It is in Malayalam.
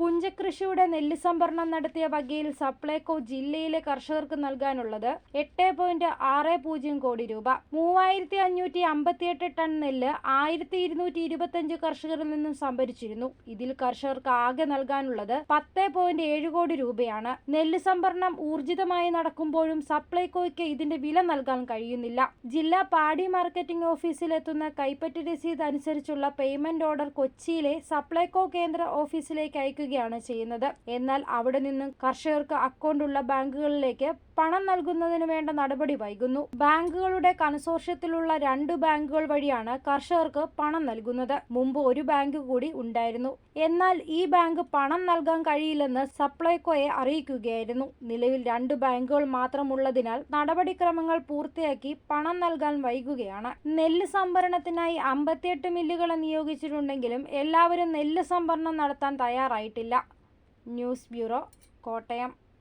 പുഞ്ചകൃഷിയുടെ നെല്ല് സംഭരണം നടത്തിയ വകയിൽ സപ്ലൈകോ ജില്ലയിലെ കർഷകർക്ക് നൽകാനുള്ളത് 8.60 കോടി രൂപ. 3558 ടൺ നെല്ല് 1225 കർഷകരിൽ നിന്നും സംഭരിച്ചിരുന്നു. ഇതിൽ കർഷകർക്ക് ആകെ നൽകാനുള്ളത് 10.7 കോടി രൂപയാണ്. നെല്ല് സംഭരണം ഊർജിതമായി നടക്കുമ്പോഴും സപ്ലൈകോയ്ക്ക് ഇതിന്റെ വില നൽകാൻ കഴിയുന്നില്ല. ജില്ലാ പാടി മാർക്കറ്റിംഗ് ഓഫീസിലെത്തുന്ന കൈപ്പറ്റ് രസീത് അനുസരിച്ചുള്ള പേയ്മെന്റ് ഓർഡർ കൊച്ചിയിലെ സപ്ലൈകോ കേന്ദ്ര ഓഫീസിലേക്ക് അയക്കുകയാണ് ചെയ്യുന്നത്. എന്നാൽ അവിടെ നിന്നും കർഷകർക്ക് അക്കൗണ്ടുള്ള ബാങ്കുകളിലേക്ക് പണം നൽകുന്നതിന് വേണ്ട നടപടി വൈകുന്നു. ബാങ്കുകളുടെ കൺസോർഷ്യത്തിലുള്ള 2 ബാങ്കുകൾ വഴിയാണ് കർഷകർക്ക് പണം നൽകുന്നത്. മുമ്പ് ഒരു ബാങ്ക് കൂടി ഉണ്ടായിരുന്നു. എന്നാൽ ഈ ബാങ്ക് പണം നൽകാൻ കഴിയില്ലെന്ന് സപ്ലൈകോയെ അറിയിക്കുകയായിരുന്നു. നിലവിൽ 2 ബാങ്കുകൾ മാത്രമുള്ളതിനാൽ നടപടിക്രമങ്ങൾ പൂർത്തിയാക്കി പണം നൽകാൻ വൈകുകയാണ്. നെല്ല് സംഭരണത്തിനായി 58 മില്ലുകളെ നിയോഗിച്ചിട്ടുണ്ടെങ്കിലും എല്ലാവരും നെല്ല് സംഭരണം നടത്താൻ തയ്യാറായിട്ടില്ല. News bureau, Kottayam.